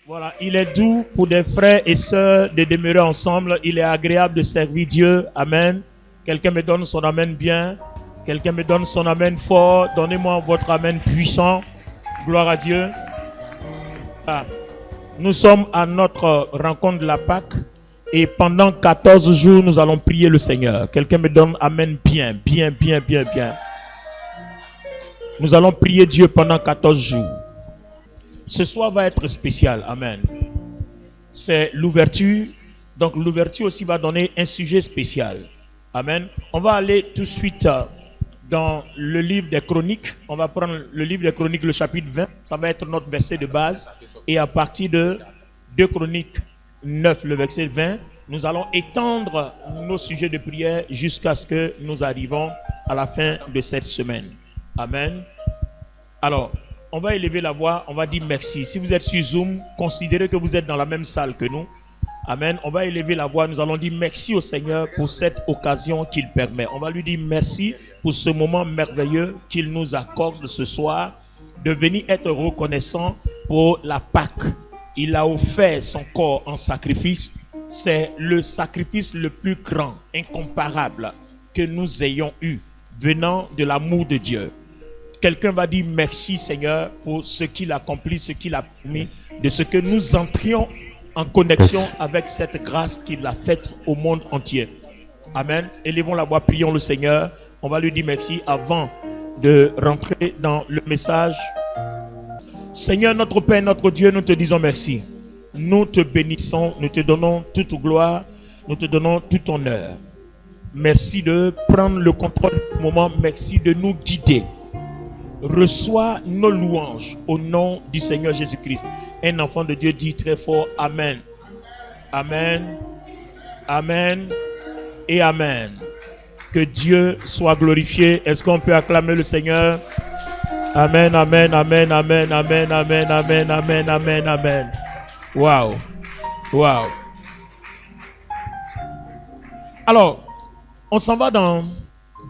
Voilà, il est doux pour des frères et sœurs de demeurer ensemble. Il est agréable de servir Dieu. Amen. Quelqu'un me donne son amen bien. Quelqu'un me donne son amen fort. Donnez-moi votre amen puissant. Gloire à Dieu. Ah. Nous sommes à notre rencontre de la Pâque. Et pendant 14 jours, nous allons prier le Seigneur. Quelqu'un me donne amen bien, bien, bien, bien, bien. Nous allons prier Dieu pendant 14 jours. Ce soir va être spécial. Amen. C'est l'ouverture. Donc l'ouverture aussi va donner un sujet spécial. Amen. On va aller tout de suite dans le livre des Chroniques. On va prendre le livre des Chroniques, le chapitre 20. Ça va être notre verset de base. Et à partir de 2 Chroniques 9, le verset 20, nous allons étendre nos sujets de prière jusqu'à ce que nous arrivons à la fin de cette semaine. Amen. Alors, on va élever la voix, on va dire merci. Si vous êtes sur Zoom, considérez que vous êtes dans la même salle que nous. Amen. On va élever la voix, nous allons dire merci au Seigneur pour cette occasion qu'il permet. On va lui dire merci pour ce moment merveilleux qu'il nous accorde ce soir, de venir être reconnaissant pour la Pâque. Il a offert son corps en sacrifice. C'est le sacrifice le plus grand, incomparable que nous ayons eu, venant de l'amour de Dieu. Quelqu'un va dire merci Seigneur pour ce qu'il accomplit, ce qu'il a permis, de ce que nous entrions en connexion avec cette grâce qu'il a faite au monde entier. Amen. Élevons la voix, prions le Seigneur. On va lui dire merci avant de rentrer dans le message. Seigneur, notre Père, notre Dieu, nous te disons merci. Nous te bénissons, nous te donnons toute gloire, nous te donnons tout honneur. Merci de prendre le contrôle du moment, merci de nous guider. Reçois nos louanges au nom du Seigneur Jésus-Christ. Un enfant de Dieu dit très fort Amen. Amen. Amen. Et Amen. Que Dieu soit glorifié. Est-ce qu'on peut acclamer le Seigneur? Amen, amen, amen, amen, amen, amen, amen, amen, amen, amen. Wow. Wow. Alors, on s'en va dans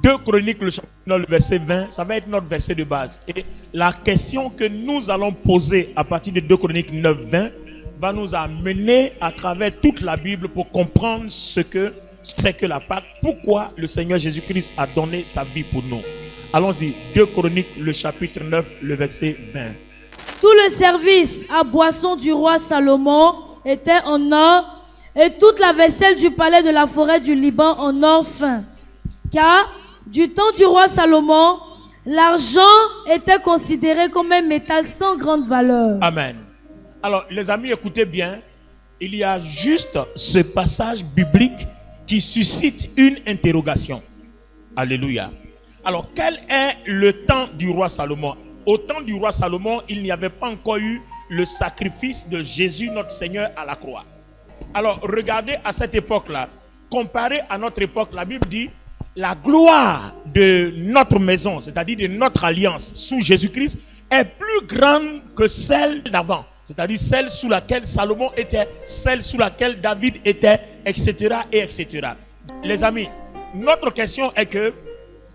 2 Chroniques, le chapitre 9, le verset 20, ça va être notre verset de base. Et la question que nous allons poser à partir de 2 Chroniques 9, 20 va nous amener à travers toute la Bible pour comprendre ce que c'est que la Pâque, pourquoi le Seigneur Jésus-Christ a donné sa vie pour nous. Allons-y, 2 Chroniques, le chapitre 9, le verset 20. Tout le service à boisson du roi Salomon était en or, et toute la vaisselle du palais de la forêt du Liban en or fin. Car du temps du roi Salomon, l'argent était considéré comme un métal sans grande valeur. Amen. Alors, les amis, écoutez bien. Il y a juste ce passage biblique qui suscite une interrogation. Alléluia. Alors, quel est le temps du roi Salomon? Au temps du roi Salomon, il n'y avait pas encore eu le sacrifice de Jésus, notre Seigneur, à la croix. Alors, regardez à cette époque-là. Comparé à notre époque, la Bible dit la gloire de notre maison, c'est-à-dire de notre alliance sous Jésus-Christ, est plus grande que celle d'avant. C'est-à-dire celle sous laquelle Salomon était, celle sous laquelle David était, etc. et etc. Les amis, notre question est que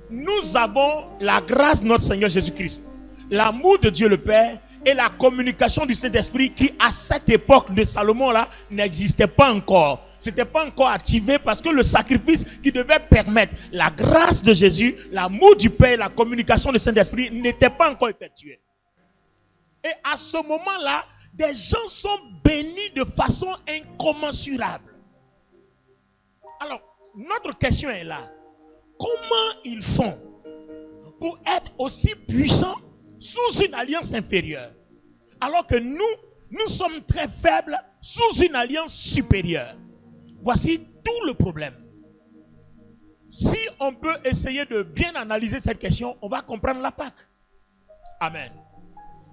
nous avons la grâce de notre Seigneur Jésus-Christ, l'amour de Dieu le Père et la communication du Saint-Esprit qui, à cette époque de Salomon-là, n'existait pas encore. C'était pas encore activé parce que le sacrifice qui devait permettre la grâce de Jésus, l'amour du Père, la communication du Saint-Esprit n'était pas encore effectué. Et à ce moment-là, des gens sont bénis de façon incommensurable. Alors, notre question est là. Comment ils font pour être aussi puissants sous une alliance inférieure, alors que nous sommes très faibles sous une alliance supérieure? Voici tout le problème. Si on peut essayer de bien analyser cette question, on va comprendre la Pâque. Amen.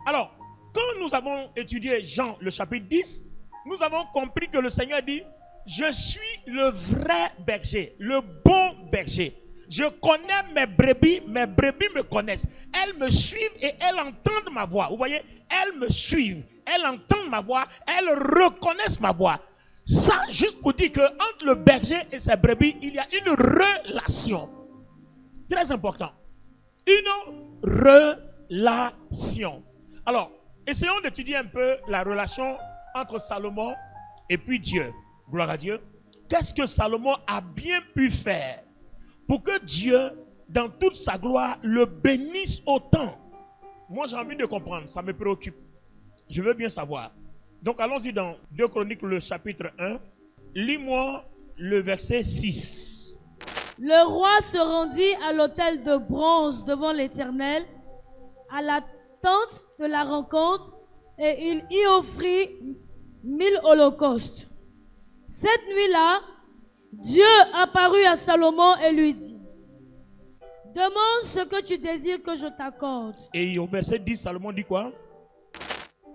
Alors, quand nous avons étudié Jean, le chapitre 10, nous avons compris que le Seigneur dit « Je suis le vrai berger, le bon berger. Je connais mes brebis me connaissent. Elles me suivent et elles entendent ma voix. » Vous voyez, elles me suivent, elles entendent ma voix, elles reconnaissent ma voix. Ça, juste pour dire qu'entre le berger et ses brebis, il y a une relation. Très important. Une relation. Alors, essayons d'étudier un peu la relation entre Salomon et puis Dieu. Gloire à Dieu. Qu'est-ce que Salomon a bien pu faire pour que Dieu, dans toute sa gloire, le bénisse autant? Moi, j'ai envie de comprendre, ça me préoccupe. Je veux bien savoir. Donc, allons-y dans 2 Chroniques, le chapitre 1. Lis-moi le verset 6. Le roi se rendit à l'autel de bronze devant l'Éternel, à la tente de la rencontre, et il y offrit 1000 holocaustes. Cette nuit-là, Dieu apparut à Salomon et lui dit: demande ce que tu désires que je t'accorde. Et au verset 10, Salomon dit quoi?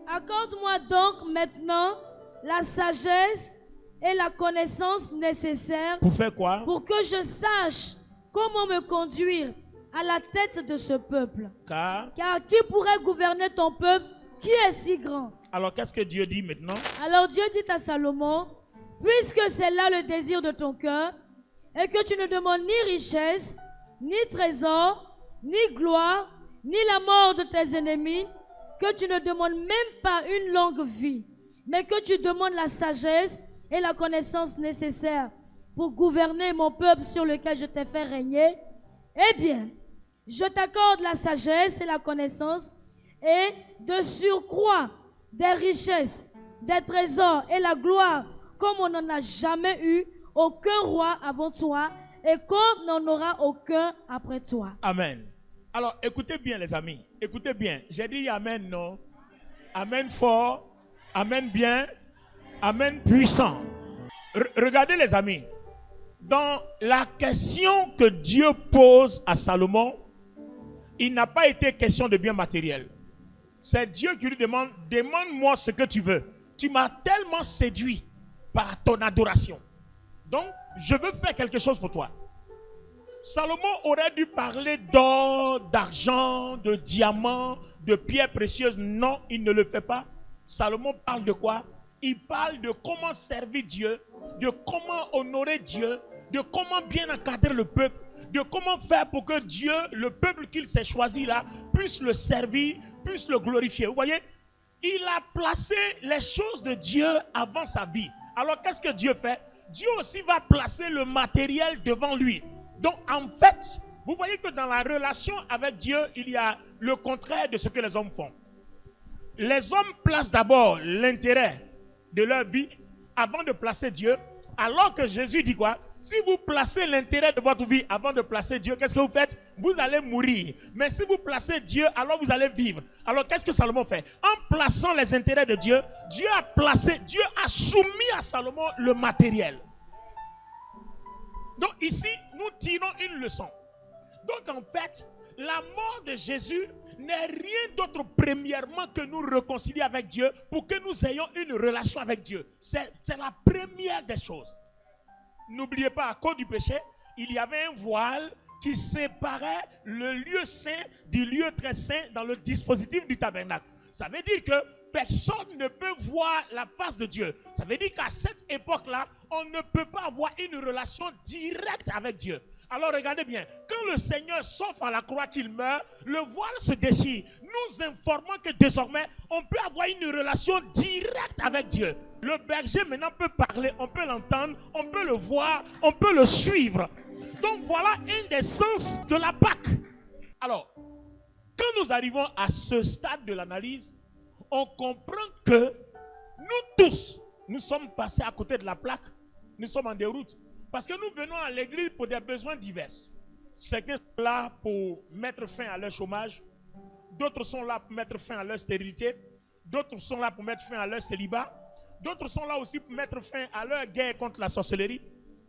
Accorde-moi donc maintenant la sagesse et la connaissance nécessaires. Pour faire quoi? Pour que je sache comment me conduire à la tête de ce peuple. Car qui pourrait gouverner ton peuple qui est si grand? Alors qu'est-ce que Dieu dit maintenant? Alors Dieu dit à Salomon: puisque c'est là le désir de ton cœur, et que tu ne demandes ni richesse, ni trésor, ni gloire, ni la mort de tes ennemis, que tu ne demandes même pas une longue vie, mais que tu demandes la sagesse et la connaissance nécessaires pour gouverner mon peuple sur lequel je t'ai fait régner, eh bien, je t'accorde la sagesse et la connaissance, et de surcroît des richesses, des trésors et la gloire, comme on n'en a jamais eu aucun roi avant toi, et comme n'en aura aucun après toi. Amen. Alors, écoutez bien les amis, écoutez bien. J'ai dit amen, non? Amen fort, amen bien, amen puissant. Regardez les amis, dans la question que Dieu pose à Salomon, il n'a pas été question de biens matériels. C'est Dieu qui lui demande: demande-moi ce que tu veux. Tu m'as tellement séduit par ton adoration. Donc, je veux faire quelque chose pour toi. Salomon aurait dû parler d'or, d'argent, de diamants, de pierres précieuses. Non, il ne le fait pas. Salomon parle de quoi? Il parle de comment servir Dieu, de comment honorer Dieu, de comment bien encadrer le peuple, de comment faire pour que Dieu, le peuple qu'il s'est choisi là, puisse le servir, puisse le glorifier. Vous voyez? Il a placé les choses de Dieu avant sa vie. Alors qu'est-ce que Dieu fait? Dieu aussi va placer le matériel devant lui. Donc en fait, vous voyez que dans la relation avec Dieu, il y a le contraire de ce que les hommes font. Les hommes placent d'abord l'intérêt de leur vie avant de placer Dieu, alors que Jésus dit quoi? Si vous placez l'intérêt de votre vie avant de placer Dieu, qu'est-ce que vous faites? Vous allez mourir. Mais si vous placez Dieu, alors vous allez vivre. Alors qu'est-ce que Salomon fait? En plaçant les intérêts de Dieu, Dieu a soumis à Salomon le matériel. Donc ici, nous tirons une leçon. Donc en fait, la mort de Jésus n'est rien d'autre premièrement que nous réconcilier avec Dieu pour que nous ayons une relation avec Dieu. C'est la première des choses. N'oubliez pas, à cause du péché, il y avait un voile qui séparait le lieu saint du lieu très saint dans le dispositif du tabernacle. Ça veut dire que personne ne peut voir la face de Dieu. Ça veut dire qu'à cette époque-là, on ne peut pas avoir une relation directe avec Dieu. Alors regardez bien, quand le Seigneur s'offre à la croix qu'il meurt, le voile se déchire, nous informant que désormais, on peut avoir une relation directe avec Dieu. Le berger maintenant peut parler, on peut l'entendre, on peut le voir, on peut le suivre. Donc voilà un des sens de la Pâque. Alors, quand nous arrivons à ce stade de l'analyse, on comprend que nous tous, nous sommes passés à côté de la plaque, nous sommes en déroute. Parce que nous venons à l'église pour des besoins divers. Certains sont là pour mettre fin à leur chômage. D'autres sont là pour mettre fin à leur stérilité. D'autres sont là pour mettre fin à leur célibat. D'autres sont là aussi pour mettre fin à leur guerre contre la sorcellerie.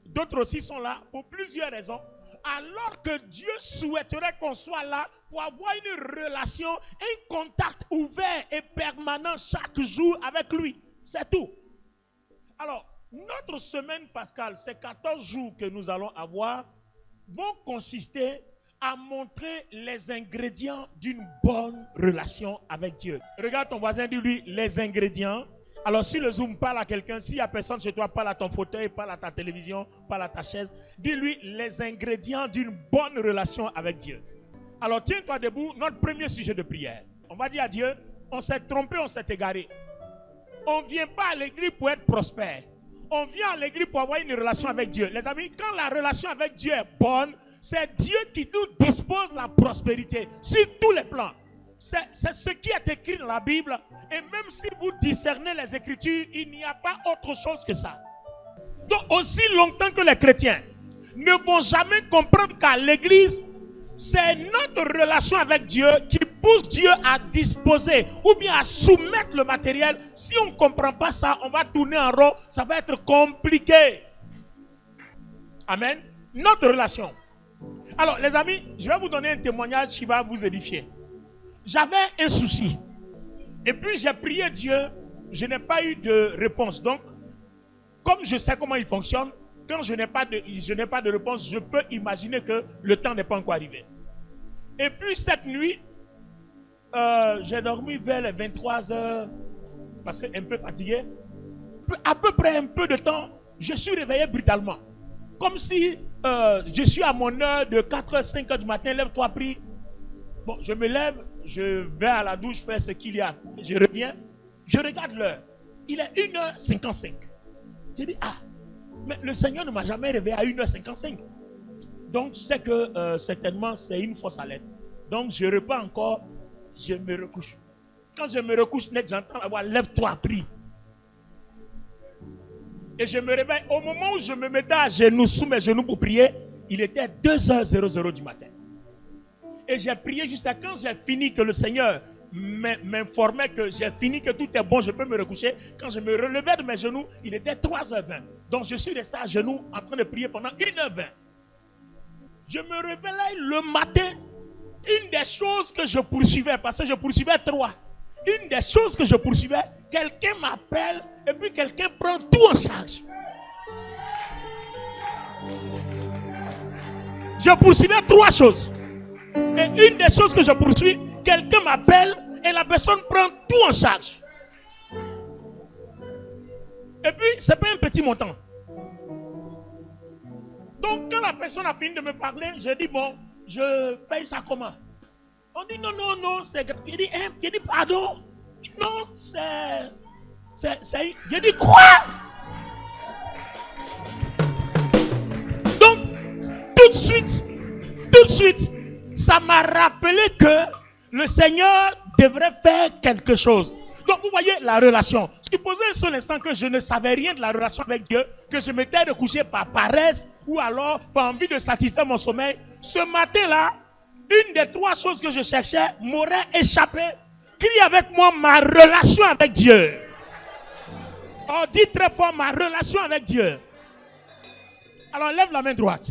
D'autres aussi sont là pour plusieurs raisons. Alors que Dieu souhaiterait qu'on soit là pour avoir une relation, un contact ouvert et permanent chaque jour avec lui. C'est tout. Alors, notre semaine pascale, ces 14 jours que nous allons avoir, vont consister à montrer les ingrédients d'une bonne relation avec Dieu. Regarde ton voisin, dis-lui les ingrédients. Alors si le Zoom parle à quelqu'un, s'il n'y a personne chez toi, parle à ton fauteuil, parle à ta télévision, parle à ta chaise, dis-lui les ingrédients d'une bonne relation avec Dieu. Alors tiens-toi debout, notre premier sujet de prière. On va dire à Dieu, on s'est trompé, on s'est égaré. on ne vient pas à l'église pour être prospère. On vient à l'église pour avoir une relation avec Dieu. Les amis, quand la relation avec Dieu est bonne, c'est Dieu qui nous dispose la prospérité sur tous les plans. C'est ce qui est écrit dans la Bible. Et même si vous discernez les Écritures, il n'y a pas autre chose que ça. Donc aussi longtemps que les chrétiens ne vont jamais comprendre qu'à l'église, c'est notre relation avec Dieu qui pousse Dieu à disposer ou bien à soumettre le matériel. Si on ne comprend pas ça, on va tourner en rond, ça va être compliqué. Amen. Notre relation. Alors les amis, je vais vous donner un témoignage qui va vous édifier. J'avais un souci. Et puis j'ai prié Dieu, je n'ai pas eu de réponse. Donc, comme je sais comment il fonctionne, quand je n'ai pas de réponse, je peux imaginer que le temps n'est pas encore arrivé. Et puis cette nuit, j'ai dormi vers les 23h, parce que un peu fatigué. À peu près un peu de temps, je suis réveillé brutalement. Comme si je suis à mon heure de 4h, 5h du matin, lève-toi, prie. Bon, je me lève, je vais à la douche faire ce qu'il y a. Je reviens, je regarde l'heure. Il est 1h55. Je dis, mais le Seigneur ne m'a jamais réveillé à 1h55. Donc, c'est que certainement, c'est une fausse alerte. Donc, je reprends encore, je me recouche. Quand je me recouche net, j'entends la voix, lève-toi, prie. Et je me réveille. Au moment où je me mettais à genoux, sous mes genoux pour prier, il était 2h00 du matin. Et j'ai prié jusqu'à quand j'ai fini, que le Seigneur m'informait que j'ai fini, que tout est bon, je peux me recoucher. Quand je me relevais de mes genoux, il était 3h20. Donc je suis resté à genoux en train de prier pendant 1h20. Je me réveillais le matin. Une des choses que je poursuivais, parce que je poursuivais 3. Une des choses que je poursuivais, quelqu'un m'appelle et puis quelqu'un prend tout en charge. Je poursuivais 3 choses. Et une des choses que je poursuis, quelqu'un m'appelle et la personne prend tout en charge. Et puis, ce n'est pas un petit montant. Donc, quand la personne a fini de me parler, j'ai dit, bon, je paye ça comment? On dit, non, c'est... J'ai dit, pardon? Non, c'est... J'ai dit, quoi? Donc, tout de suite, ça m'a rappelé que le Seigneur devrait faire quelque chose. Donc vous voyez la relation. Supposez un seul instant que je ne savais rien de la relation avec Dieu, que je m'étais recouché par paresse ou alors par envie de satisfaire mon sommeil. Ce matin-là, une des 3 choses que je cherchais m'aurait échappé. Crie avec moi ma relation avec Dieu. Oh, dis très fort ma relation avec Dieu. Alors lève la main droite.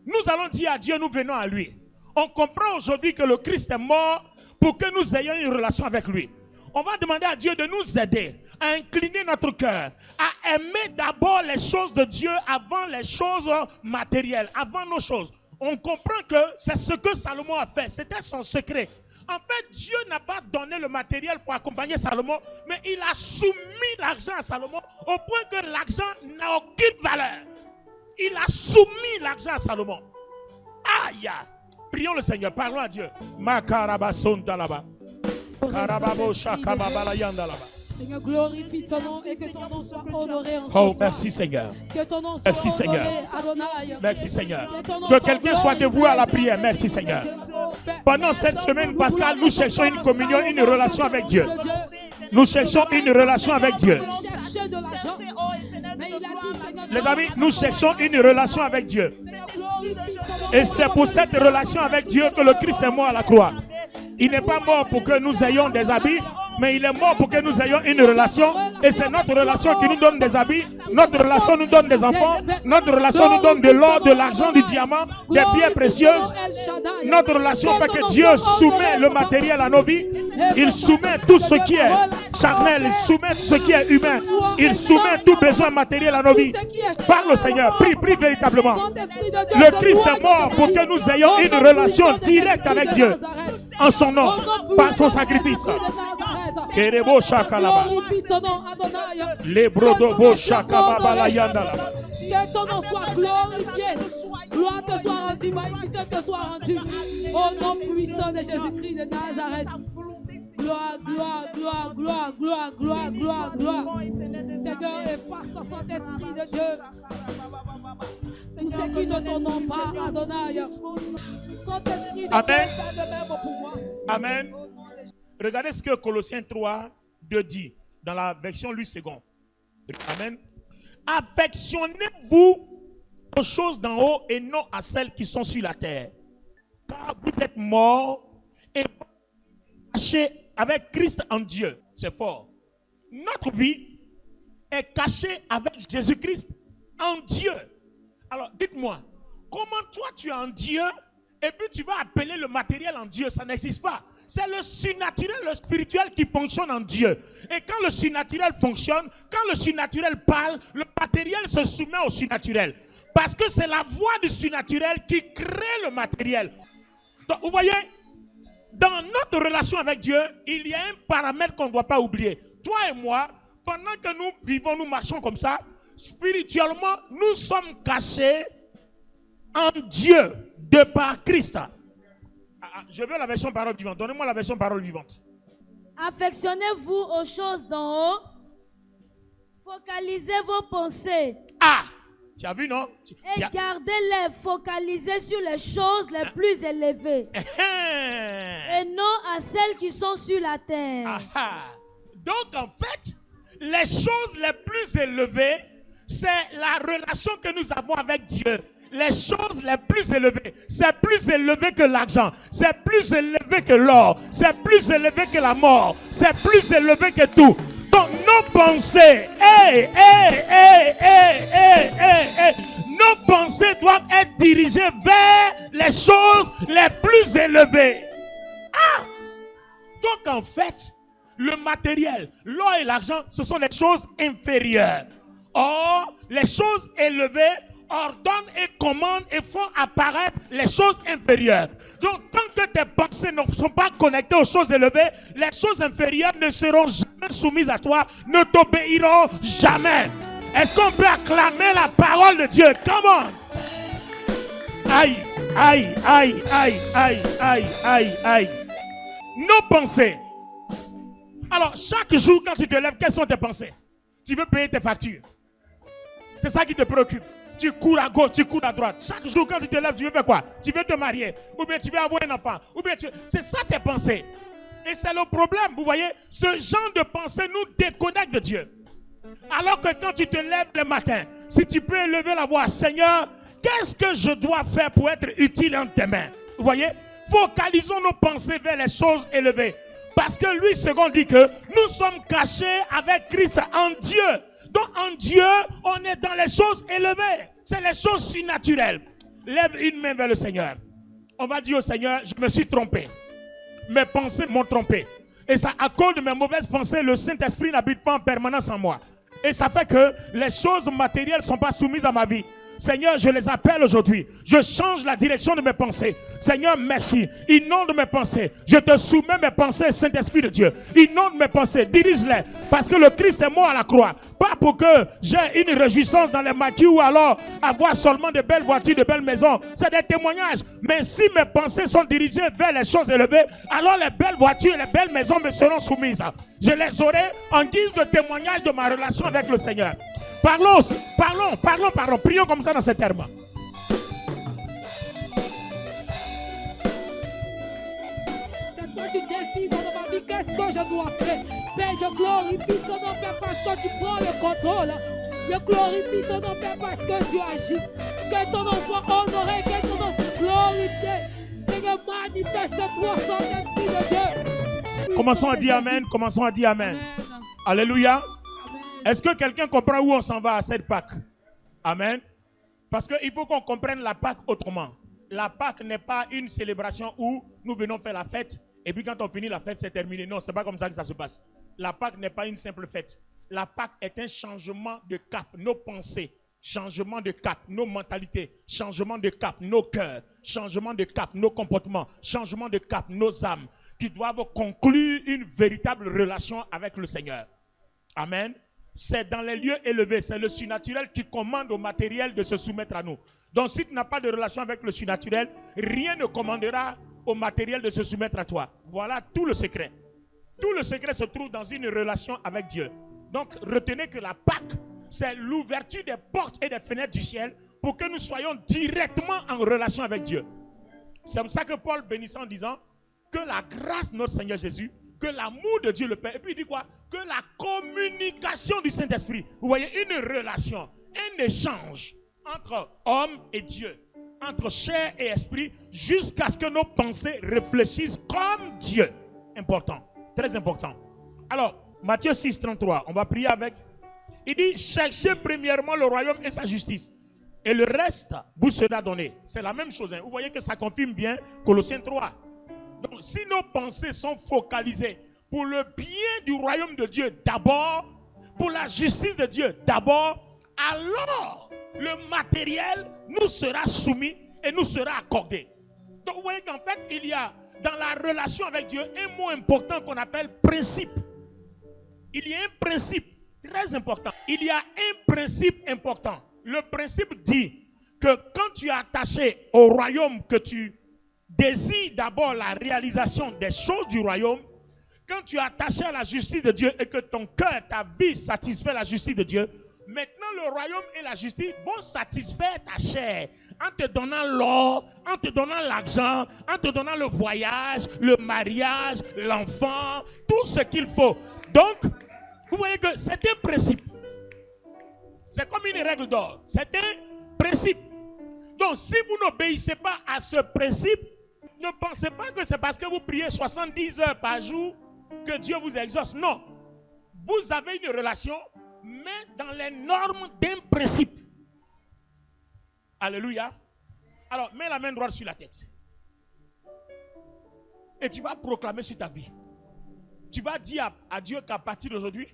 Nous allons dire à Dieu, nous venons à lui. On comprend aujourd'hui que le Christ est mort pour que nous ayons une relation avec lui. On va demander à Dieu de nous aider à incliner notre cœur, à aimer d'abord les choses de Dieu avant les choses matérielles, avant nos choses. On comprend que c'est ce que Salomon a fait. C'était son secret. En fait, Dieu n'a pas donné le matériel pour accompagner Salomon, mais il a soumis l'argent à Salomon au point que l'argent n'a aucune valeur. Il a soumis l'argent à Salomon. Aïe! Prions le Seigneur, parlons à Dieu. Seigneur, glorifie ton nom et que ton nom soit honoré en Oh, merci Seigneur. Que ton nom soit Merci honoré, Seigneur. Adonai. Merci Seigneur. Que Que quelqu'un soit dévoué à la prière. Merci Seigneur. Pendant cette semaine pascale, nous cherchons une communion, une relation avec Dieu. Nous cherchons une relation avec Dieu. Les amis, nous cherchons une relation avec Dieu. Et c'est pour cette relation avec Dieu que le Christ est mort à la croix. Il n'est pas mort pour que nous ayons des habits, mais il est mort pour que nous ayons une relation. Et c'est notre relation qui nous donne des habits. Notre relation nous donne des enfants. Notre relation nous donne de l'or, de l'argent, du diamant, des pierres précieuses. Notre relation fait que Dieu soumet le matériel à nos vies. Il soumet tout ce qui est charnel. Il soumet tout ce qui est humain. Il soumet tout besoin matériel à nos vies. Parle au Seigneur. Prie véritablement. Le Christ est mort pour que nous ayons une relation directe avec Dieu. En son nom, par son sacrifice. Kerebo shakalaba. Les brodobo shakababa yandala. Que ton nom soit glorifié. Gloire te soit rendue, magnificence te soit rendue. Au nom puissant de Jésus-Christ de Nazareth. gloire, gloire, gloire, gloire, gloire, gloire, gloire, gloire. Seigneur, et par ce Saint-Esprit de Dieu, tous ceux qui ne t'honorent pas, Adonai, Saint-Esprit de Dieu, Amen. fais de même pour moi. Amen. Regardez ce que Colossiens 3, 2 dit dans la version Louis II. Amen. Affectionnez-vous aux choses d'en haut et non à celles qui sont sur la terre. Car vous êtes morts et cachés avec Christ en Dieu. C'est fort. Notre vie est cachée avec Jésus-Christ en Dieu. Alors, dites-moi, comment toi tu es en Dieu et puis tu vas appeler le matériel en Dieu? Ça n'existe pas. C'est le surnaturel, le spirituel qui fonctionne en Dieu. Et quand le surnaturel fonctionne, quand le surnaturel parle, le matériel se soumet au surnaturel. Parce que c'est la voix du surnaturel qui crée le matériel. Donc, vous voyez, dans notre relation avec Dieu, il y a un paramètre qu'on ne doit pas oublier. Toi et moi, pendant que nous vivons, nous marchons comme ça, spirituellement, nous sommes cachés en Dieu de par Christ. Je veux la version parole vivante. Donnez-moi la version parole vivante. Affectionnez-vous aux choses d'en haut. Focalisez vos pensées. Ah! Tu as vu, non? Et gardez-les focalisées sur les choses les plus élevées. Et non à celles qui sont sur la terre. Donc, en fait, les choses les plus élevées, c'est la relation que nous avons avec Dieu. Les choses les plus élevées, c'est plus élevé que l'argent, c'est plus élevé que l'or, c'est plus élevé que la mort, c'est plus élevé que tout. Donc nos pensées, nos pensées doivent être dirigées vers les choses les plus élevées. Donc en fait, le matériel, l'or et l'argent, ce sont les choses inférieures. Or, les choses élevées ordonnent et commandent et font apparaître les choses inférieures. Donc, tant que tes pensées ne sont pas connectées aux choses élevées, les choses inférieures ne seront jamais soumises à toi, ne t'obéiront jamais. Est-ce qu'on peut acclamer la parole de Dieu? Come on! Aïe, aïe, aïe, aïe, aïe, aïe, aïe, aïe. Nos pensées. Alors, chaque jour, quand tu te lèves, quelles sont tes pensées? Tu veux payer tes factures. C'est ça qui te préoccupe. Tu cours à gauche, tu cours à droite. Chaque jour, quand tu te lèves, tu veux faire quoi? Tu veux te marier. Ou bien tu veux avoir un enfant. Ou bien c'est ça tes pensées. Et c'est le problème. Vous voyez, ce genre de pensée nous déconnecte de Dieu. Alors que quand tu te lèves le matin, si tu peux élever la voix, Seigneur, qu'est-ce que je dois faire pour être utile entre tes mains? Vous voyez, focalisons nos pensées vers les choses élevées. Parce que lui, second dit que nous sommes cachés avec Christ en Dieu. Donc en Dieu, on est dans les choses élevées. C'est les choses surnaturelles. Lève une main vers le Seigneur. On va dire au Seigneur, je me suis trompé. Mes pensées m'ont trompé. Et ça, à cause de mes mauvaises pensées, le Saint-Esprit n'habite pas en permanence en moi. Et ça fait que les choses matérielles ne sont pas soumises à ma vie. Seigneur, je les appelle aujourd'hui. Je change la direction de mes pensées. Seigneur, merci. Inonde mes pensées. Je te soumets mes pensées, Saint-Esprit de Dieu. Inonde mes pensées. Dirige-les. Parce que le Christ est mort à la croix. Pas pour que j'ai une réjouissance dans les maquis ou alors avoir seulement de belles voitures, de belles maisons. C'est des témoignages. Mais si mes pensées sont dirigées vers les choses élevées, alors les belles voitures et les belles maisons me seront soumises. Je les aurai en guise de témoignage de ma relation avec le Seigneur. Parlons. Prions comme ça dans ces termes. C'est toi qui décides dans ma vie qu'est-ce que je dois faire. Père, je glorifie ton nom, Père, parce que tu prends le contrôle. Je glorifie ton nom, Père, parce que tu agis. Que ton nom soit honoré, que ton nom soit glorifié. Seigneur, manifeste-toi, Saint-Esprit de Dieu. Commençons à dire Amen. Commençons à dire Amen. Alléluia. Est-ce que quelqu'un comprend où on s'en va à cette Pâque? Amen. Parce qu'il faut qu'on comprenne la Pâque autrement. La Pâque n'est pas une célébration où nous venons faire la fête et puis quand on finit la fête, c'est terminé. Non, ce n'est pas comme ça que ça se passe. La Pâque n'est pas une simple fête. La Pâque est un changement de cap. Nos pensées, changement de cap. Nos mentalités, changement de cap. Nos cœurs, changement de cap. Nos comportements, changement de cap. Nos âmes qui doivent conclure une véritable relation avec le Seigneur. Amen. C'est dans les lieux élevés, c'est le surnaturel qui commande au matériel de se soumettre à nous. Donc si tu n'as pas de relation avec le surnaturel, rien ne commandera au matériel de se soumettre à toi. Voilà tout le secret. Tout le secret se trouve dans une relation avec Dieu. Donc, retenez que la Pâque, c'est l'ouverture des portes et des fenêtres du ciel pour que nous soyons directement en relation avec Dieu. C'est pour ça que Paul bénissait en disant que la grâce de notre Seigneur Jésus, que l'amour de Dieu le Père, et puis il dit quoi? Que la communication du Saint-Esprit. Vous voyez, une relation, un échange entre homme et Dieu, entre chair et esprit, jusqu'à ce que nos pensées réfléchissent comme Dieu. Important, très important. Alors, Matthieu 6, 33, on va prier avec. Il dit, cherchez premièrement le royaume et sa justice, et le reste vous sera donné. C'est la même chose. Hein. Vous voyez que ça confirme bien Colossiens 3. Donc, si nos pensées sont focalisées pour le bien du royaume de Dieu d'abord, pour la justice de Dieu d'abord, alors le matériel nous sera soumis et nous sera accordé. Donc, vous voyez qu'en fait, il y a dans la relation avec Dieu un mot important qu'on appelle principe. Il y a un principe très important. Il y a un principe important. Le principe dit que quand tu es attaché au royaume, que tu désires d'abord la réalisation des choses du royaume, quand tu es attaché à la justice de Dieu et que ton cœur, ta vie satisfait la justice de Dieu, maintenant le royaume et la justice vont satisfaire ta chair en te donnant l'or, en te donnant l'argent, en te donnant le voyage, le mariage, l'enfant, tout ce qu'il faut. Donc, vous voyez que c'est un principe. C'est comme une règle d'or. C'est un principe. Donc, si vous n'obéissez pas à ce principe, ne pensez pas que c'est parce que vous priez 70 heures par jour que Dieu vous exauce. Non. Vous avez une relation, mais dans les normes d'un principe. Alléluia. Alors, mets la main droite sur la tête. Et tu vas proclamer sur ta vie. Tu vas dire à Dieu qu'à partir d'aujourd'hui,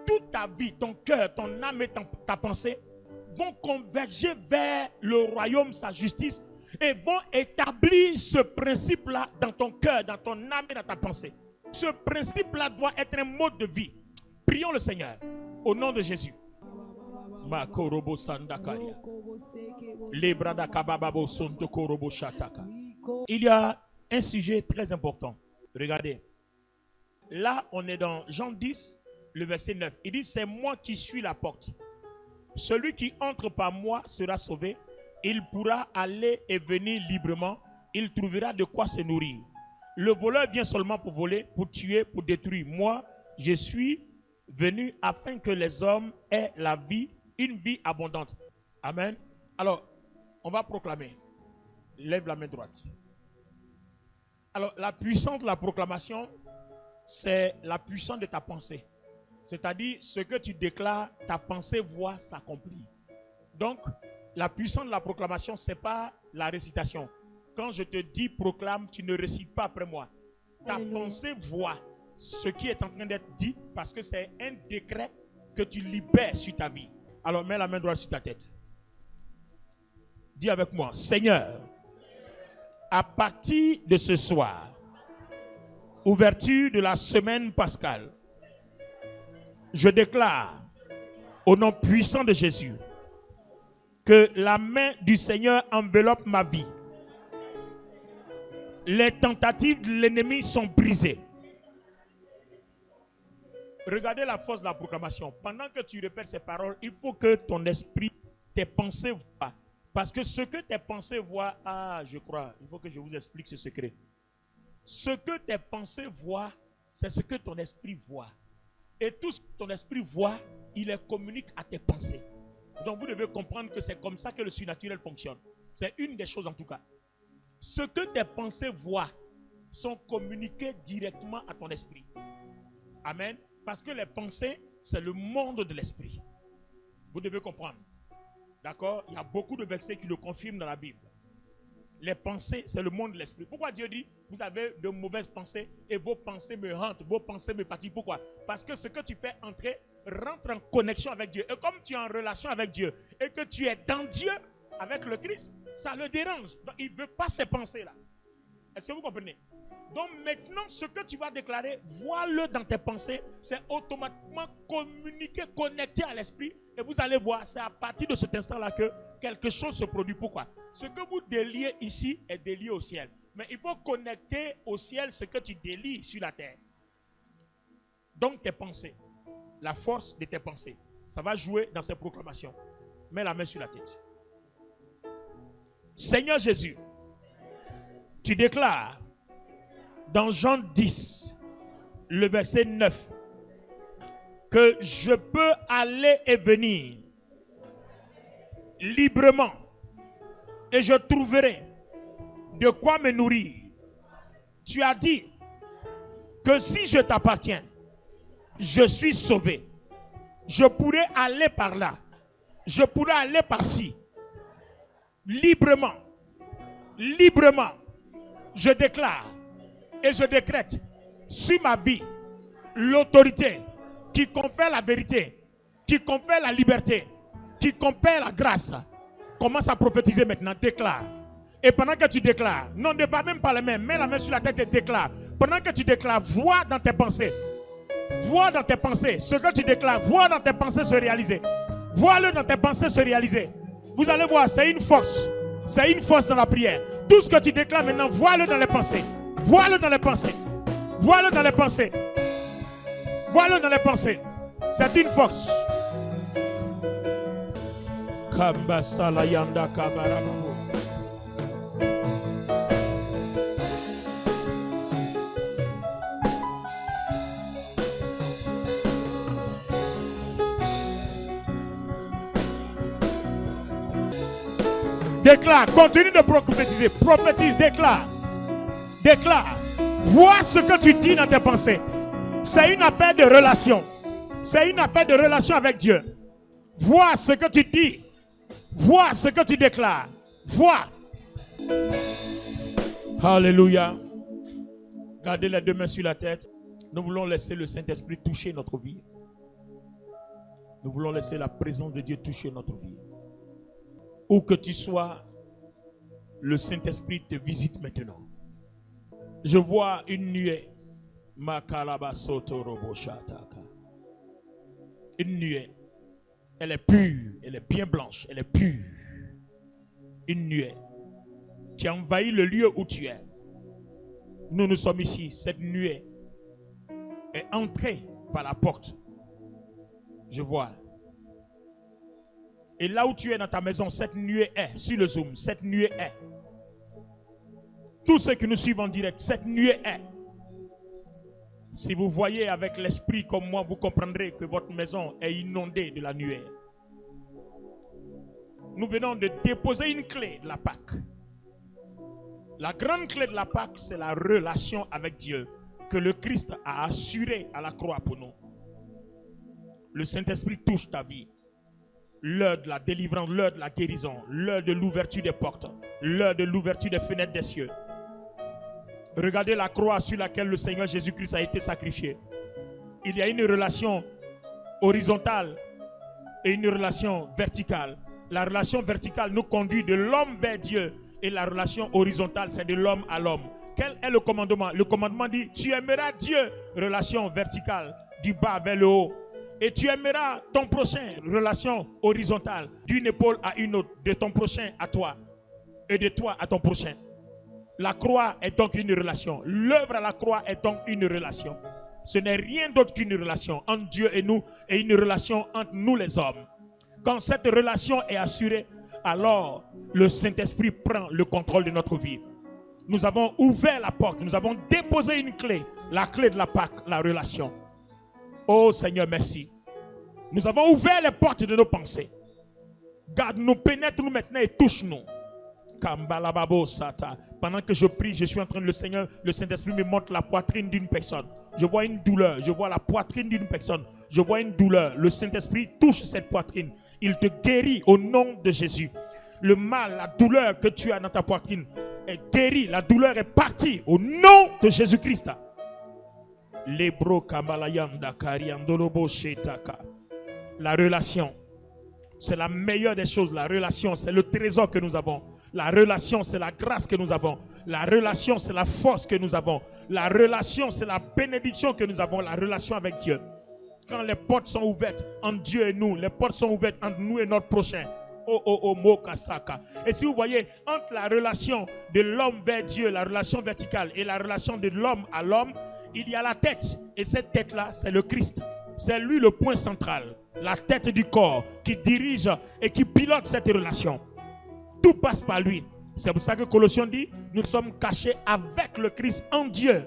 toute ta vie, ton cœur, ton âme et ta pensée vont converger vers le royaume, sa justice, et vont établir ce principe-là dans ton cœur, dans ton âme et dans ta pensée. Ce principe-là doit être un mode de vie. Prions le Seigneur au nom de Jésus. Il y a un sujet très important. Regardez. Là, on est dans Jean 10, le verset 9. Il dit, c'est moi qui suis la porte. Celui qui entre par moi sera sauvé. Il pourra aller et venir librement. Il trouvera de quoi se nourrir. Le voleur vient seulement pour voler, pour tuer, pour détruire. Moi, je suis venu afin que les hommes aient la vie, une vie abondante. Amen. Alors, on va proclamer. Lève la main droite. Alors, la puissance de la proclamation, c'est la puissance de ta pensée. C'est-à-dire, ce que tu déclares, ta pensée voit s'accomplir. Donc, la puissance de la proclamation, ce n'est pas la récitation. Quand je te dis proclame, tu ne récites pas après moi. Ta pensée voit ce qui est en train d'être dit parce que c'est un décret que tu libères sur ta vie. Alors, mets la main droite sur ta tête. Dis avec moi, Seigneur, à partir de ce soir, ouverture de la semaine pascale, je déclare au nom puissant de Jésus que la main du Seigneur enveloppe ma vie. Les tentatives de l'ennemi sont brisées. Regardez la force de la proclamation. Pendant que tu répètes ces paroles, il faut que ton esprit, tes pensées voient. Parce que ce que tes pensées voient, je crois, il faut que je vous explique ce secret. Ce que tes pensées voient, c'est ce que ton esprit voit. Et tout ce que ton esprit voit, il les communique à tes pensées. Donc vous devez comprendre que c'est comme ça que le surnaturel fonctionne. C'est une des choses en tout cas. Ce que tes pensées voient sont communiquées directement à ton esprit. Amen. Parce que les pensées, c'est le monde de l'esprit. Vous devez comprendre. D'accord? Il y a beaucoup de versets qui le confirment dans la Bible. Les pensées, c'est le monde de l'esprit. Pourquoi Dieu dit, vous avez de mauvaises pensées et vos pensées me hantent, vos pensées me fatiguent? Pourquoi? Parce que ce que tu fais entrer rentre en connexion avec Dieu. Et comme tu es en relation avec Dieu et que tu es dans Dieu avec le Christ, ça le dérange. Donc, il ne veut pas ces pensées-là. Est-ce que vous comprenez? Donc maintenant, ce que tu vas déclarer, vois-le dans tes pensées. C'est automatiquement communiqué, connecté à l'esprit. Et vous allez voir, c'est à partir de cet instant-là que quelque chose se produit. Pourquoi? Ce que vous déliez ici est délié au ciel. Mais il faut connecter au ciel ce que tu délies sur la terre. Donc tes pensées, la force de tes pensées, ça va jouer dans ces proclamations. Mets la main sur la tête. Seigneur Jésus, tu déclares dans Jean 10, le verset 9, que je peux aller et venir librement et je trouverai de quoi me nourrir. Tu as dit que si je t'appartiens, je suis sauvé. Je pourrais aller par là. Je pourrais aller par-ci. Librement. Librement. Je déclare et je décrète sur ma vie l'autorité qui confère la vérité, qui confère la liberté, qui confère la grâce. Commence à prophétiser maintenant. Déclare. Et pendant que tu déclares, non, ne pas même pas les mains, mets la main sur la tête et déclare. Pendant que tu déclares, vois dans tes pensées. Vois dans tes pensées. Ce que tu déclares, vois dans tes pensées se réaliser. Vois-le dans tes pensées se réaliser. Vous allez voir, c'est une force. C'est une force dans la prière. Tout ce que tu déclares maintenant, vois-le dans les pensées. Vois-le dans les pensées. Vois-le dans les pensées. Vois-le dans les pensées. C'est une force. Kambasalayanda kabarabo. Déclare, continue de prophétiser. Prophétise, déclare. Déclare. Vois ce que tu dis dans tes pensées. C'est une affaire de relation. C'est une affaire de relation avec Dieu. Vois ce que tu dis. Vois ce que tu déclares. Vois. Alléluia. Gardez les deux mains sur la tête. Nous voulons laisser le Saint-Esprit toucher notre vie. Nous voulons laisser la présence de Dieu toucher notre vie. Où que tu sois, le Saint-Esprit te visite maintenant. Je vois une nuée. Une nuée. Elle est pure, elle est bien blanche, elle est pure. Une nuée qui a envahi le lieu où tu es. Nous sommes ici. Cette nuée est entrée par la porte. Je vois. Et là où tu es dans ta maison, cette nuée est. Sur le Zoom, cette nuée est. Tous ceux qui nous suivent en direct, cette nuée est. Si vous voyez avec l'esprit comme moi, vous comprendrez que votre maison est inondée de la nuée. Nous venons de déposer une clé de la Pâque. La grande clé de la Pâque, c'est la relation avec Dieu que le Christ a assurée à la croix pour nous. Le Saint-Esprit touche ta vie. L'heure de la délivrance, l'heure de la guérison, l'heure de l'ouverture des portes, l'heure de l'ouverture des fenêtres des cieux. Regardez la croix sur laquelle le Seigneur Jésus-Christ a été sacrifié. Il y a une relation horizontale et une relation verticale. La relation verticale nous conduit de l'homme vers Dieu et la relation horizontale, c'est de l'homme à l'homme. Quel est le commandement? Le commandement dit, tu aimeras Dieu, relation verticale, du bas vers le haut. Et tu aimeras ton prochain, relation horizontale, d'une épaule à une autre, de ton prochain à toi, et de toi à ton prochain. La croix est donc une relation. L'œuvre à la croix est donc une relation. Ce n'est rien d'autre qu'une relation entre Dieu et nous, et une relation entre nous les hommes. Quand cette relation est assurée, alors le Saint-Esprit prend le contrôle de notre vie. Nous avons ouvert la porte, nous avons déposé une clé, la clé de la Pâque, la relation. Oh Seigneur, merci. Nous avons ouvert les portes de nos pensées. Garde-nous, pénètre-nous maintenant et touche-nous. Pendant que je prie, je suis en train de le Seigneur, le Saint-Esprit me montre la poitrine d'une personne. Je vois une douleur, je vois la poitrine d'une personne. Je vois une douleur. Le Saint-Esprit touche cette poitrine. Il te guérit au nom de Jésus. Le mal, la douleur que tu as dans ta poitrine est guérie. La douleur est partie au nom de Jésus-Christ. La relation, c'est la meilleure des choses. La relation, c'est le trésor que nous avons. La relation, c'est la grâce que nous avons. La relation, c'est la force que nous avons. La relation, c'est la bénédiction que nous avons. La relation avec Dieu. Quand les portes sont ouvertes entre Dieu et nous, les portes sont ouvertes entre nous et notre prochain. Mokasaka. Et si vous voyez, entre la relation de l'homme vers Dieu, la relation verticale, et la relation de l'homme à l'homme, il y a la tête. Et cette tête-là, c'est le Christ. C'est lui le point central. La tête du corps qui dirige et qui pilote cette relation. Tout passe par lui. C'est pour ça que Colossiens dit, nous sommes cachés avec le Christ en Dieu.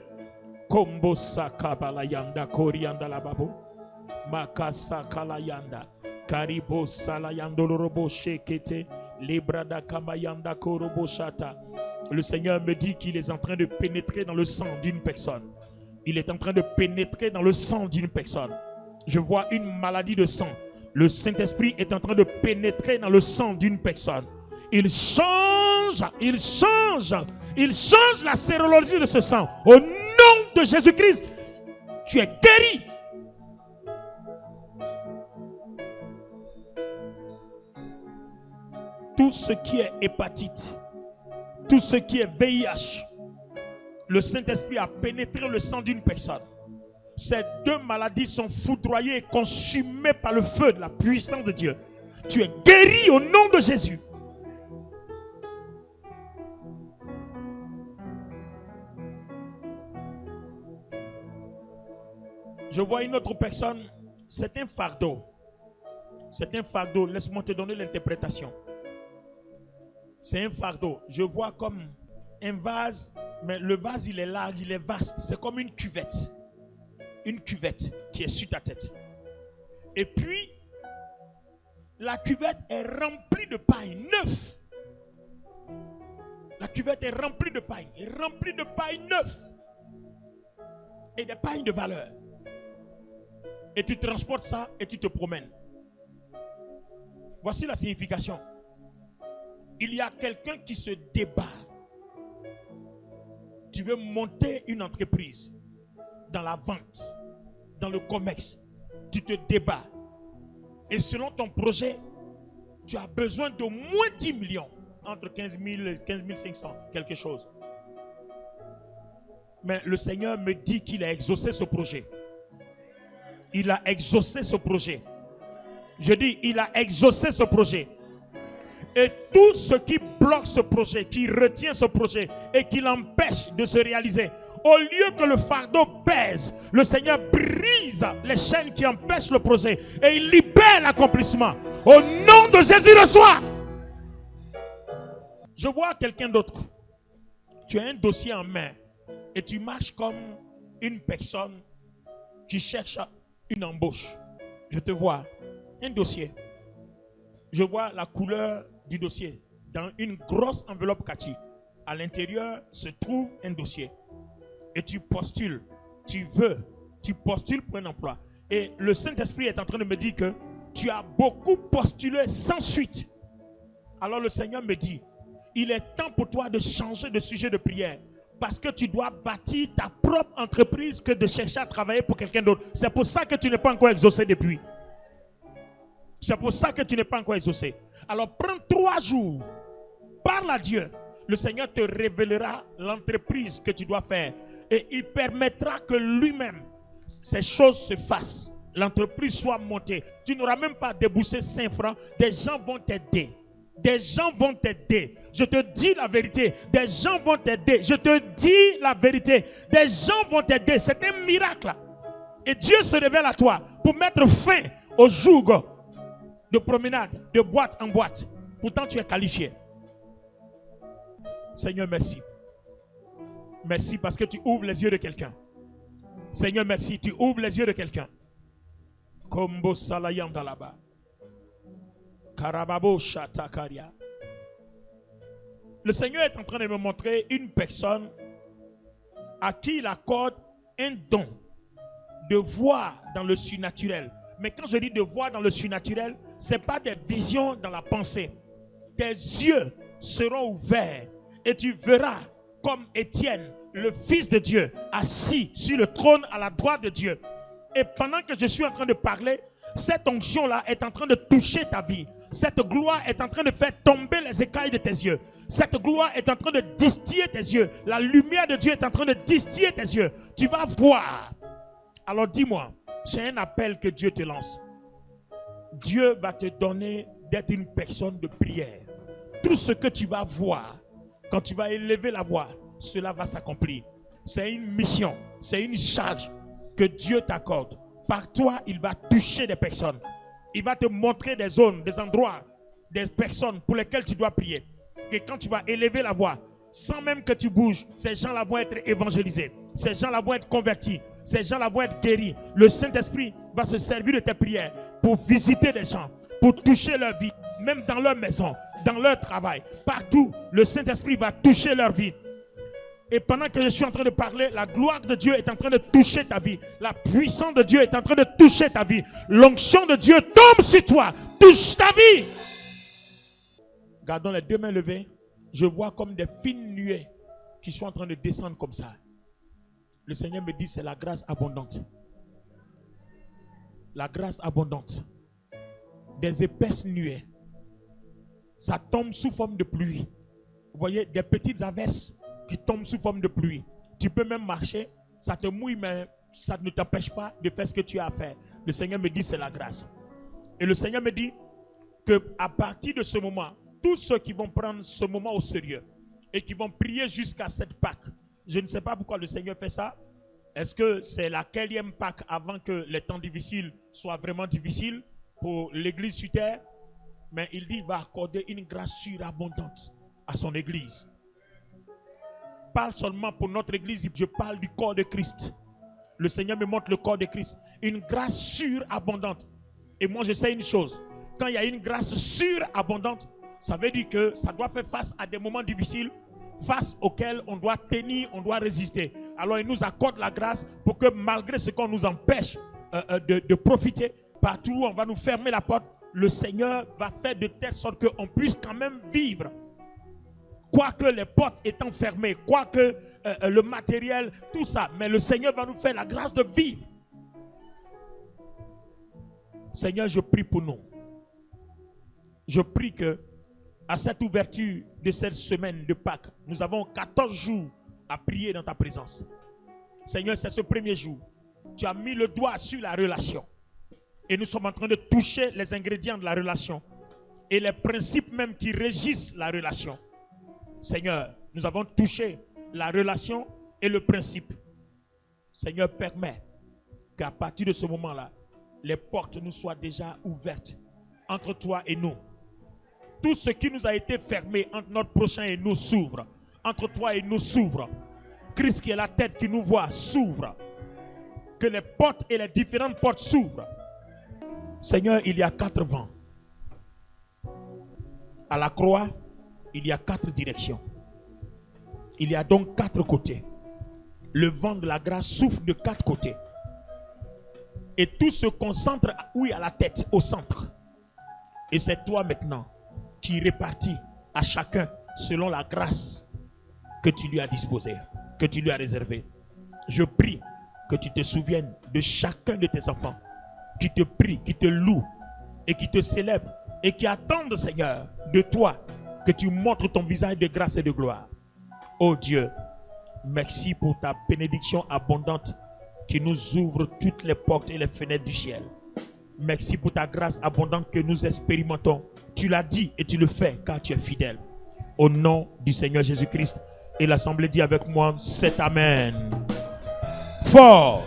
Kombo sakabalayanda korianda lababo. Makasa kalayanda. Karibo salayando robo shekete. Librada kamayanda korobo shata. Le Seigneur me dit qu'il est en train de pénétrer dans le sang d'une personne. Il est en train de pénétrer dans le sang d'une personne. Je vois une maladie de sang. Le Saint-Esprit est en train de pénétrer dans le sang d'une personne. Il change la sérologie de ce sang. Au nom de Jésus-Christ, tu es guéri. Tout ce qui est hépatite, tout ce qui est VIH, le Saint-Esprit a pénétré le sang d'une personne. Ces deux maladies sont foudroyées et consumées par le feu de la puissance de Dieu. Tu es guéri au nom de Jésus. Je vois une autre personne, c'est un fardeau. C'est un fardeau, laisse-moi te donner l'interprétation. C'est un fardeau. Je vois comme un vase, mais le vase il est large, il est vaste. C'est comme une cuvette. Une cuvette qui est sur ta tête. Et puis, la cuvette est remplie de paille neuve. La cuvette est remplie de paille. Neuve. Et des pailles de valeur. Et tu transportes ça et tu te promènes. Voici la signification. Il y a quelqu'un qui se débat. Tu veux monter une entreprise dans la vente, dans le commerce. Tu te débats. Et selon ton projet, tu as besoin de moins 10 millions. Entre 15 000 et 15 500, quelque chose. Mais le Seigneur me dit qu'il a exaucé ce projet. Il a exaucé ce projet. Je dis, il a exaucé ce projet. Et tout ce qui bloque ce projet, qui retient ce projet et qui l'empêche de se réaliser, au lieu que le fardeau pèse, le Seigneur brise les chaînes qui empêchent le projet et il libère l'accomplissement. Au nom de Jésus, reçois. Je vois quelqu'un d'autre. Tu as un dossier en main et tu marches comme une personne qui cherche une embauche. Je te vois. Un dossier. Je vois la couleur du dossier dans une grosse enveloppe kaki. À l'intérieur se trouve un dossier. Et tu postules. Tu postules pour un emploi. Et le Saint-Esprit est en train de me dire que tu as beaucoup postulé sans suite. Alors le Seigneur me dit, il est temps pour toi de changer de sujet de prière. Parce que tu dois bâtir ta propre entreprise que de chercher à travailler pour quelqu'un d'autre. C'est pour ça que tu n'es pas encore exaucé depuis. C'est pour ça que tu n'es pas encore exaucé. Alors prends 3 jours. Parle à Dieu. Le Seigneur te révélera l'entreprise que tu dois faire. Et il permettra que lui-même, ces choses se fassent. L'entreprise soit montée. Tu n'auras même pas déboursé 5 francs. Des gens vont t'aider. Des gens vont t'aider. Je te dis la vérité. Des gens vont t'aider. Je te dis la vérité. Des gens vont t'aider. C'est un miracle. Et Dieu se révèle à toi pour mettre fin au joug de promenade, de boîte en boîte. Pourtant, tu es qualifié. Seigneur, merci. Merci parce que tu ouvres les yeux de quelqu'un. Seigneur, merci. Tu ouvres les yeux de quelqu'un. Kombo salayam dalaba. Karababo shatakaria. Le Seigneur est en train de me montrer une personne à qui il accorde un don de voir dans le surnaturel. Mais quand je dis de voir dans le surnaturel, ce n'est pas des visions dans la pensée. Tes yeux seront ouverts et tu verras comme Étienne, le Fils de Dieu, assis sur le trône à la droite de Dieu. Et pendant que je suis en train de parler, cette onction-là est en train de toucher ta vie. Cette gloire est en train de faire tomber les écailles de tes yeux. Cette gloire est en train de distiller tes yeux. La lumière de Dieu est en train de distiller tes yeux. Tu vas voir. Alors dis-moi, j'ai un appel que Dieu te lance. Dieu va te donner d'être une personne de prière. Tout ce que tu vas voir, quand tu vas élever la voix, cela va s'accomplir. C'est une mission. C'est une charge que Dieu t'accorde. Par toi, il va toucher des personnes. Il va te montrer des zones, des endroits, des personnes pour lesquelles tu dois prier. Et quand tu vas élever la voix, sans même que tu bouges, ces gens-là vont être évangélisés. Ces gens-là vont être convertis. Ces gens-là vont être guéris. Le Saint-Esprit va se servir de tes prières pour visiter des gens, pour toucher leur vie, même dans leur maison, dans leur travail. Partout, le Saint-Esprit va toucher leur vie. Et pendant que je suis en train de parler, la gloire de Dieu est en train de toucher ta vie. La puissance de Dieu est en train de toucher ta vie. L'onction de Dieu tombe sur toi, touche ta vie. Gardons les deux mains levées. Je vois comme des fines nuées qui sont en train de descendre comme ça. Le Seigneur me dit, c'est la grâce abondante. La grâce abondante. Des épaisses nuées. Ça tombe sous forme de pluie. Vous voyez, des petites averses qui tombent sous forme de pluie. Tu peux même marcher, ça te mouille, mais ça ne t'empêche pas de faire ce que tu as à faire. Le Seigneur me dit, c'est la grâce. Et le Seigneur me dit qu'à partir de ce moment, tous ceux qui vont prendre ce moment au sérieux et qui vont prier jusqu'à cette Pâque, je ne sais pas pourquoi le Seigneur fait ça. Est-ce que c'est la quatrième Pâque avant que les temps difficiles soient vraiment difficiles pour l'église sur terre? Mais il dit qu'il va accorder une grâce surabondante à son église. Parle seulement pour notre église, je parle du corps de Christ. Le Seigneur me montre le corps de Christ. Une grâce surabondante. Et moi je sais une chose. Quand il y a une grâce surabondante, ça veut dire que ça doit faire face à des moments difficiles, face auxquels on doit tenir, on doit résister. Alors il nous accorde la grâce pour que malgré ce qu'on nous empêche de profiter, partout où on va nous fermer la porte, le Seigneur va faire de telle sorte qu'on puisse quand même vivre. Quoique les portes étant fermées, quoique le matériel, tout ça, mais le Seigneur va nous faire la grâce de vivre. Seigneur, je prie pour nous. Je prie que à cette ouverture de cette semaine de Pâques, nous avons 14 jours à prier dans ta présence. Seigneur, c'est ce premier jour. Tu as mis le doigt sur la relation. Et nous sommes en train de toucher les ingrédients de la relation. Et les principes même qui régissent la relation. Seigneur, nous avons touché la relation et le principe. Seigneur, permets qu'à partir de ce moment-là, les portes nous soient déjà ouvertes entre toi et nous. Tout ce qui nous a été fermé entre notre prochain et nous s'ouvre. Entre toi et nous s'ouvre. Christ qui est la tête qui nous voit s'ouvre. Que les portes et les différentes portes s'ouvrent. Seigneur, il y a 4 vents. À la croix, il y a 4 directions. Il y a donc 4 côtés. Le vent de la grâce souffle de 4 côtés. Et tout se concentre, oui, à la tête, au centre. Et c'est toi maintenant qui répartis à chacun selon la grâce que tu lui as disposée, que tu lui as réservée. Je prie que tu te souviennes de chacun de tes enfants qui te prient, qui te louent et qui te célèbrent et qui attendent, Seigneur, de toi que tu montres ton visage de grâce et de gloire. Oh Dieu, merci pour ta bénédiction abondante qui nous ouvre toutes les portes et les fenêtres du ciel. Merci pour ta grâce abondante que nous expérimentons. Tu l'as dit et tu le fais car tu es fidèle. Au nom du Seigneur Jésus-Christ. Et l'assemblée dit avec moi, c'est Amen. Fort.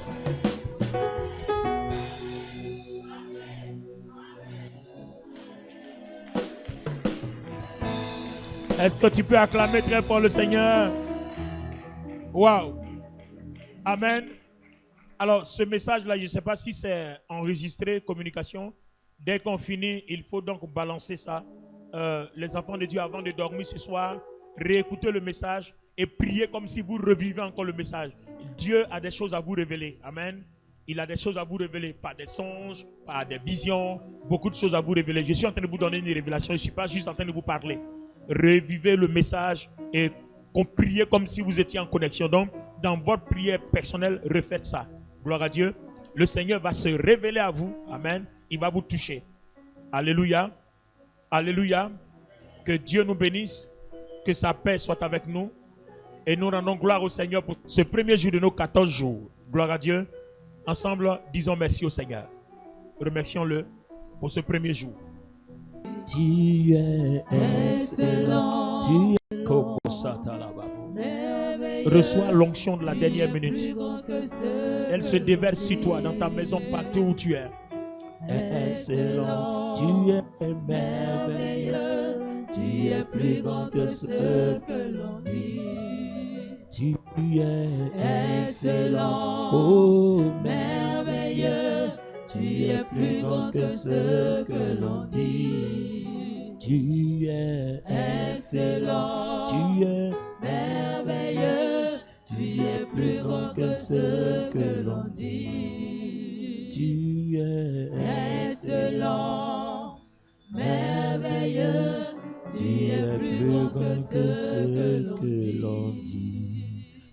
Est-ce que tu peux acclamer très fort le Seigneur? Waouh. Amen. Alors, ce message-là, je ne sais pas si c'est enregistré, communication. Dès qu'on finit, il faut donc balancer ça. Les enfants de Dieu, avant de dormir ce soir, réécoutez le message et priez comme si vous revivez encore le message. Dieu a des choses à vous révéler. Amen. Il a des choses à vous révéler, par des songes, par des visions, beaucoup de choses à vous révéler. Je suis en train de vous donner une révélation, je ne suis pas juste en train de vous parler. Revivez le message et priez comme si vous étiez en connexion. Donc, dans votre prière personnelle, refaites ça. Gloire à Dieu. Le Seigneur va se révéler à vous. Amen. Il va vous toucher. Alléluia. Alléluia. Que Dieu nous bénisse. Que sa paix soit avec nous. Et nous rendons gloire au Seigneur pour ce premier jour de nos 14 jours. Gloire à Dieu. Ensemble, disons merci au Seigneur. Remercions-le pour ce premier jour. Tu es excellent. Tu es Reçois l'onction de la dernière minute. plus grand que ce Elle se déverse sur toi, dans ta maison, partout où tu es. Excellent, tu es merveilleux, tu es plus grand que ce que l'on dit. Tu es excellent, oh merveilleux, tu es plus grand que ce que l'on dit. Tu es excellent, tu es merveilleux, tu es plus grand que ce que l'on dit. Tu es excellent, merveilleux, tu es plus grand que ce que l'on dit.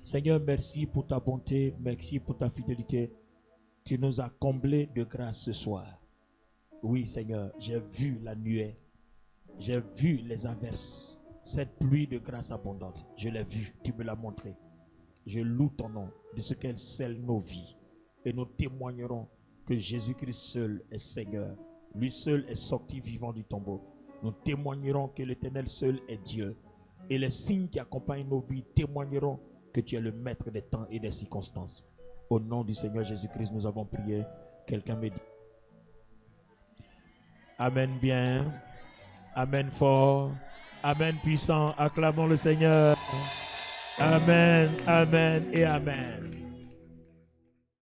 Seigneur, merci pour ta bonté, merci pour ta fidélité. Tu nous as comblés de grâce ce soir. Oui, Seigneur, j'ai vu la nuée, j'ai vu les averses, cette pluie de grâce abondante. Je l'ai vue, tu me l'as montré. Je loue ton nom de ce qu'elle scelle nos vies. Et nous témoignerons que Jésus-Christ seul est Seigneur. Lui seul est sorti vivant du tombeau. Nous témoignerons que l'Éternel seul est Dieu. Et les signes qui accompagnent nos vies témoigneront que tu es le maître des temps et des circonstances. Au nom du Seigneur Jésus-Christ, nous avons prié. Quelqu'un me dit Amen bien. Amen fort. Amen puissant. Acclamons le Seigneur. Amen, amen et amen.